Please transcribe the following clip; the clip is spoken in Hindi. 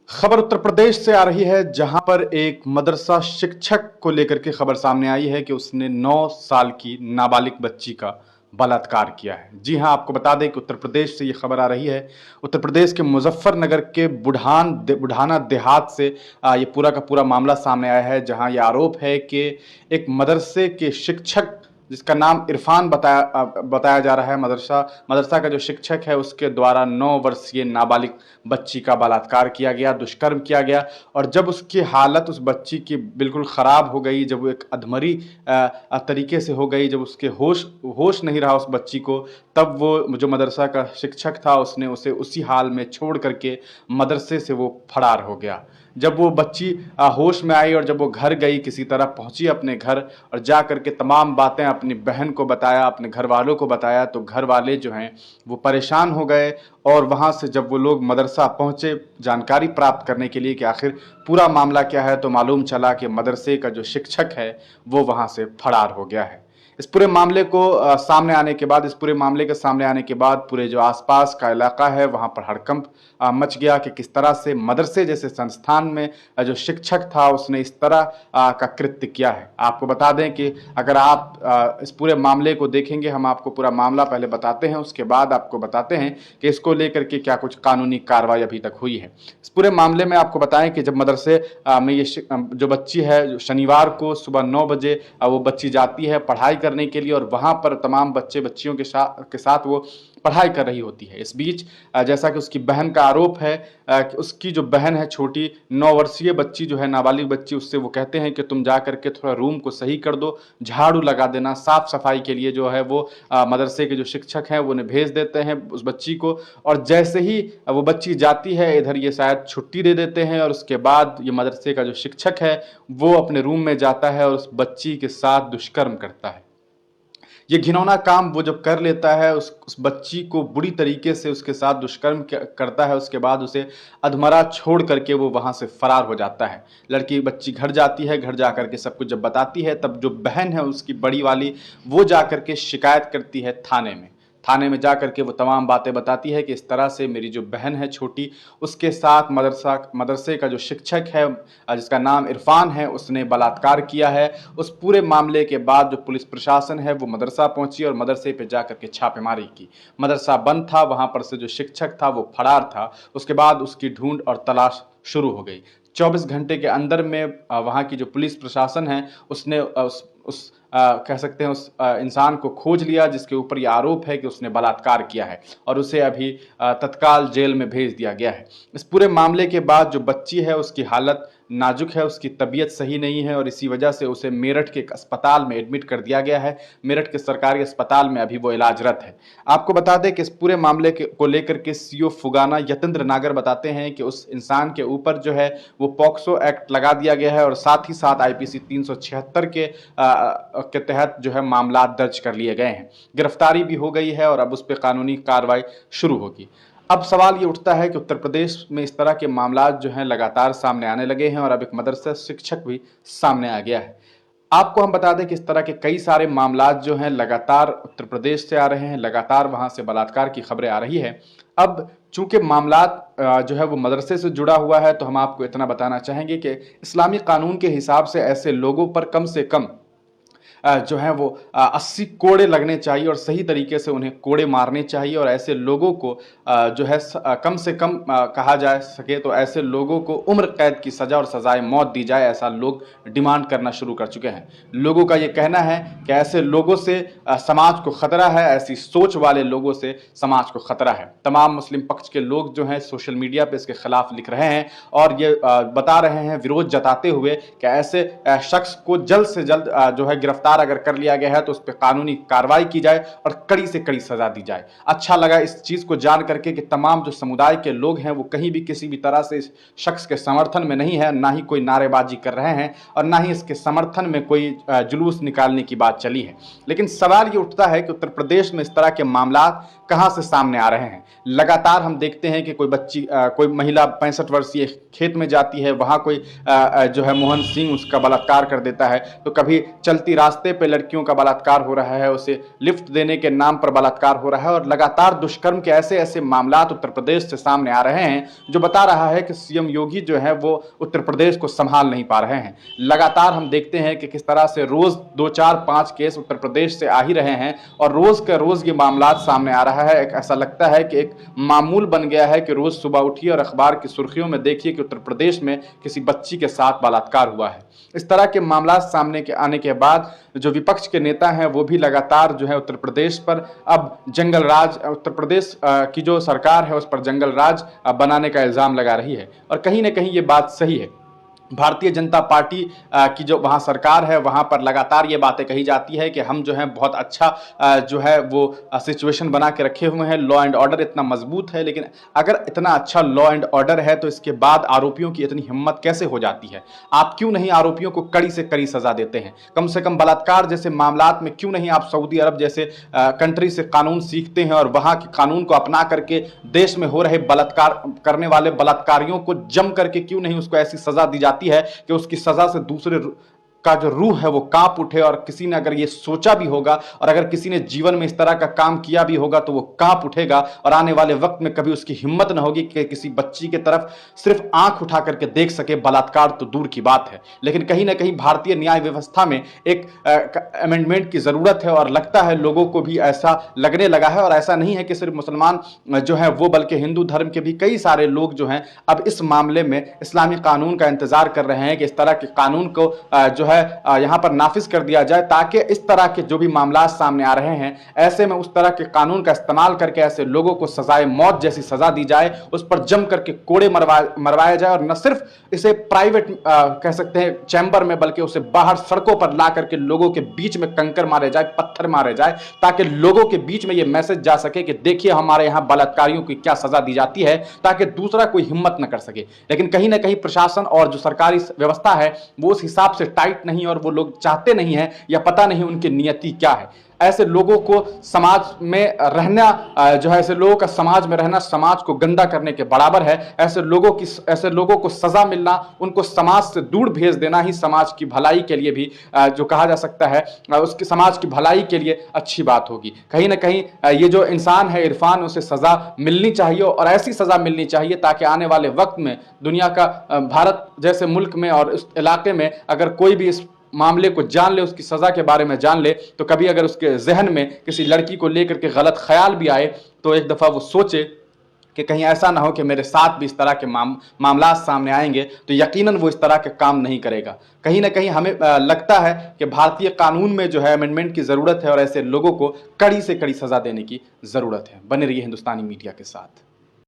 खबर उत्तर प्रदेश से आ रही है, जहां पर एक मदरसा शिक्षक को लेकर के खबर सामने आई है कि उसने 9 साल की नाबालिग बच्ची का बलात्कार किया है। जी हां, आपको बता दें कि उत्तर प्रदेश से ये खबर आ रही है। उत्तर प्रदेश के मुजफ्फरनगर के बुढ़ाना देहात से ये पूरा का पूरा मामला सामने आया है, जहां ये आरोप है कि एक मदरसे के शिक्षक, जिसका नाम इरफान बताया जा रहा है, मदरसा का जो शिक्षक है उसके द्वारा 9 वर्षीय नाबालिग बच्ची का बलात्कार किया गया, दुष्कर्म किया गया। और जब उसकी हालत उस बच्ची की बिल्कुल ख़राब हो गई, जब वो एक अधमरी तरीके से हो गई, जब उसके होश नहीं रहा उस बच्ची को, तब वो जो मदरसा का शिक्षक था उसने उसे उसी हाल में छोड़ करके मदरसे से वो फरार हो गया। जब वो बच्ची होश में आई और जब वो घर गई, किसी तरह पहुंची अपने घर और जा करके तमाम बातें अपनी बहन को बताया, अपने घर वालों को बताया, तो घर वाले जो हैं वो परेशान हो गए। और वहाँ से जब वो लोग मदरसा पहुँचे जानकारी प्राप्त करने के लिए कि आखिर पूरा मामला क्या है, तो मालूम चला कि मदरसे का जो शिक्षक है वो वहाँ से फरार हो गया है। इस पूरे मामले को सामने आने के बाद, इस पूरे मामले के सामने आने के बाद पूरे जो आसपास का इलाका है वहाँ पर हड़कंप मच गया कि किस तरह से मदरसे जैसे संस्थान में जो शिक्षक था उसने इस तरह का कृत्य किया है। आपको बता दें कि अगर आप इस पूरे मामले को देखेंगे, हम आपको पूरा मामला पहले बताते हैं, उसके बाद आपको बताते हैं कि इसको लेकर के क्या कुछ कानूनी कार्रवाई अभी तक हुई है। इस पूरे मामले में आपको बताएं कि जब मदरसे में ये जो बच्ची है, जो शनिवार को सुबह 9 बजे वो बच्ची जाती है पढ़ाई करने के लिए, और वहाँ पर तमाम बच्चियों के साथ वो पढ़ाई कर रही होती है। इस बीच जैसा कि उसकी बहन का आरोप है कि उसकी जो बहन है छोटी 9 वर्षीय बच्ची जो है, नाबालिग बच्ची, उससे वो कहते हैं कि तुम जा करके थोड़ा रूम को सही कर दो, झाड़ू लगा देना, साफ सफाई के लिए जो है वो मदरसे के जो शिक्षक हैं वो उन्हें भेज देते हैं उस बच्ची को। और जैसे ही वो बच्ची जाती है, इधर ये शायद छुट्टी दे देते हैं और उसके बाद ये मदरसे का जो शिक्षक है वो अपने रूम में जाता है और उस बच्ची के साथ दुष्कर्म करता है। ये घिनौना काम वो जब कर लेता है, उस बच्ची को बुरी तरीके से उसके साथ दुष्कर्म करता है, उसके बाद उसे अधमरा छोड़ करके वो वहाँ से फरार हो जाता है। लड़की बच्ची घर जाती है, घर जा करके सब कुछ जब बताती है, तब जो बहन है उसकी बड़ी वाली, वो जा करके शिकायत करती है थाने में। थाने में जा करके वो तमाम बातें बताती है कि इस तरह से मेरी जो बहन है छोटी, उसके साथ मदरसे का जो शिक्षक है जिसका नाम इरफान है, उसने बलात्कार किया है। उस पूरे मामले के बाद जो पुलिस प्रशासन है वो मदरसा पहुंची और मदरसे पे जा करके छापेमारी की। मदरसा बंद था, वहां पर से जो शिक्षक था वो फरार था। उसके बाद उसकी ढूंढ और तलाश शुरू हो गई। 24 घंटे के अंदर में वहाँ की जो पुलिस प्रशासन है उसने उस कह सकते हैं उस इंसान को खोज लिया जिसके ऊपर यह आरोप है कि उसने बलात्कार किया है, और उसे अभी तत्काल जेल में भेज दिया गया है। इस पूरे मामले के बाद जो बच्ची है उसकी हालत नाजुक है, उसकी तबीयत सही नहीं है और इसी वजह से उसे मेरठ के एक अस्पताल में एडमिट कर दिया गया है। मेरठ के सरकारी अस्पताल में अभी वो इलाजरत है। आपको बता दें कि इस पूरे मामले को लेकर के सीओ फुगाना यतेंद्र नागर बताते हैं कि उस इंसान के ऊपर जो है वो पॉक्सो एक्ट लगा दिया गया है और साथ ही साथ आईपीसी 376 के तहत जो है मामला दर्ज कर लिए गए हैं। गिरफ्तारी भी हो गई है और अब उस पर कानूनी कार्रवाई शुरू होगी। अब सवाल ये उठता है कि उत्तर प्रदेश में इस तरह के मामला जो हैं लगातार सामने आने लगे हैं और अब एक मदरसा शिक्षक भी सामने आ गया है। आपको हम बता दें कि इस तरह के कई सारे मामला जो हैं लगातार उत्तर प्रदेश से आ रहे हैं, लगातार वहां से बलात्कार की खबरें आ रही है। अब चूंकि मामला जो है वो मदरसे से जुड़ा हुआ है, तो हम आपको इतना बताना चाहेंगे कि इस्लामी कानून के हिसाब से ऐसे लोगों पर कम से कम जो है वो 80 कोड़े लगने चाहिए और सही तरीके से उन्हें कोड़े मारने चाहिए। और ऐसे लोगों को जो है कम से कम कहा जा सके तो ऐसे लोगों को उम्र कैद की सजा और सजाए मौत दी जाए, ऐसा लोग डिमांड करना शुरू कर चुके हैं। लोगों का ये कहना है कि ऐसे लोगों से समाज को खतरा है, ऐसी सोच वाले लोगों से समाज को खतरा है। तमाम मुस्लिम पक्ष के लोग जो हैं सोशल मीडिया पे इसके खिलाफ लिख रहे हैं और ये बता रहे हैं, विरोध जताते हुए, कि ऐसे शख्स को जल्द से जल्द जो है गिरफ्तार अगर कर लिया गया है तो उस पर कानूनी कार्रवाई की जाए और कड़ी से कड़ी सजा दी जाए। अच्छा लगा इस चीज को जान करके कि तमाम जो समुदाय के लोग हैं वो कहीं भी किसी भी तरह से इस शख्स के समर्थन में नहीं है, ना ही कोई नारेबाजी कर रहे हैं और ना ही इसके समर्थन में कोई जुलूस निकालने की बात चली है। लेकिन सवाल ये उठता है कि उत्तर प्रदेश में इस तरह के मामला कहां से सामने आ रहे हैं। लगातार हम देखते हैं कि कोई बच्ची कोई महिला 65 वर्षीय खेत में जाती है, वहां कोई जो है मोहन सिंह उसका बलात्कार कर देता है, तो कभी चलती रास्ते पे लड़कियों का बलात्कार हो रहा है, उसे लिफ्ट देने के नाम पर बलात्कार हो रहा है और लगातार दुष्कर्म के ऐसे ऐसे मामला उत्तर प्रदेश से सामने आ रहे हैं जो बता रहा है कि सीएम योगी जो है वो उत्तर प्रदेश को संभाल नहीं पा रहे हैं। लगातार हम देखते हैं कि किस तरह से रोज 2, 4, 5 केस उत्तर प्रदेश से आ ही रहे हैं और रोज का रोज ये मामला सामने आ रहा है। ऐसा लगता है कि एक मामूल बन गया है कि रोज सुबह उठिए और अखबार की सुर्खियों में देखिए कि उत्तर प्रदेश में किसी बच्ची के साथ बलात्कार हुआ है। इस तरह के मामला सामने के आने के बाद जो विपक्ष के नेता हैं वो भी लगातार जो है उत्तर प्रदेश पर अब जंगल राज, उत्तर प्रदेश की जो सरकार है उस पर जंगल राज बनाने का इल्जाम लगा रही है और कहीं ना कहीं ये बात सही है। भारतीय जनता पार्टी की जो वहाँ सरकार है वहाँ पर लगातार ये बातें कही जाती है कि हम जो है बहुत अच्छा जो है वो सिचुएशन बना के रखे हुए हैं, लॉ एंड ऑर्डर इतना मजबूत है। लेकिन अगर इतना अच्छा लॉ एंड ऑर्डर है तो इसके बाद आरोपियों की इतनी हिम्मत कैसे हो जाती है? आप क्यों नहीं आरोपियों को कड़ी से कड़ी सजा देते हैं? कम से कम बलात्कार जैसे मामलात में क्यों नहीं आप सऊदी अरब जैसे कंट्री से कानून सीखते हैं और वहाँ के कानून को अपना करके देश में हो रहे बलात्कार करने वाले बलात्कारियों को जम करके क्यों नहीं उसको ऐसी सजा दी जाती है कि उसकी सजा से दूसरे का जो रूह है वो कांप उठे? और किसी ने अगर ये सोचा भी होगा और अगर किसी ने जीवन में इस तरह का काम किया भी होगा तो वो कांप उठेगा और आने वाले वक्त में कभी उसकी हिम्मत ना होगी कि किसी बच्ची की तरफ सिर्फ आंख उठा करके देख सके। बलात्कार तो दूर की बात है, लेकिन कहीं ना कहीं भारतीय न्याय व्यवस्था में एक अमेंडमेंट की जरूरत है और लगता है लोगों को भी ऐसा लगने लगा है। और ऐसा नहीं है कि सिर्फ मुसलमान जो है वो, बल्कि हिंदू धर्म के भी कई सारे लोग जो हैं अब इस मामले में इस्लामी कानून का इंतजार कर रहे हैं कि इस तरह के कानून को जो है यहां पर नाफिज कर दिया जाए ताकि इस तरह के जो भी मामला सामने आ रहे हैं ऐसे में उस तरह के कानून का इस्तेमाल करके ऐसे लोगों को सजाए मौत जैसी सजा दी जाए, उस पर जम करके कोड़े मरवाया जाए और न सिर्फ इसे प्राइवेट कह सकते हैं चैम्बर में, बल्कि उसे बाहर सड़कों पर ला करके लोगों के बीच में कंकर मारे जाए, पत्थर मारे जाए, ताकि लोगों के बीच में यह मैसेज जा सके कि देखिए हमारे यहां बलात्कारियों की क्या सजा दी जाती है, ताकि दूसरा कोई हिम्मत न कर सके। लेकिन कहीं ना कहीं प्रशासन और जो सरकारी व्यवस्था है वो उस हिसाब से टाइट नहीं और वो लोग चाहते नहीं है या पता नहीं उनकी नियति क्या है। ऐसे लोगों को समाज में रहना जो है, ऐसे लोगों का समाज में रहना समाज को गंदा करने के बराबर है। ऐसे लोगों को सजा मिलना, उनको समाज से दूर भेज देना ही समाज की भलाई के लिए भी जो कहा जा सकता है उसके समाज की भलाई के लिए अच्छी बात होगी। कहीं ना कहीं ये जो इंसान है इरफान, उसे सजा मिलनी चाहिए और ऐसी सजा मिलनी चाहिए ताकि आने वाले वक्त में दुनिया का भारत जैसे मुल्क में और इस इलाके में अगर कोई भी इस मामले को जान ले, उसकी सजा के बारे में जान ले, तो कभी अगर उसके जहन में किसी लड़की को लेकर के गलत ख्याल भी आए तो एक दफा वो सोचे कि कहीं ऐसा ना हो कि मेरे साथ भी इस तरह के मामला सामने आएंगे, तो यकीनन वो इस तरह के काम नहीं करेगा। कहीं ना कहीं हमें लगता है कि भारतीय कानून में जो है अमेंडमेंट की जरूरत है और ऐसे लोगों को कड़ी से कड़ी सजा देने की जरूरत है। बने रहिए हिंदुस्तानी मीडिया के साथ।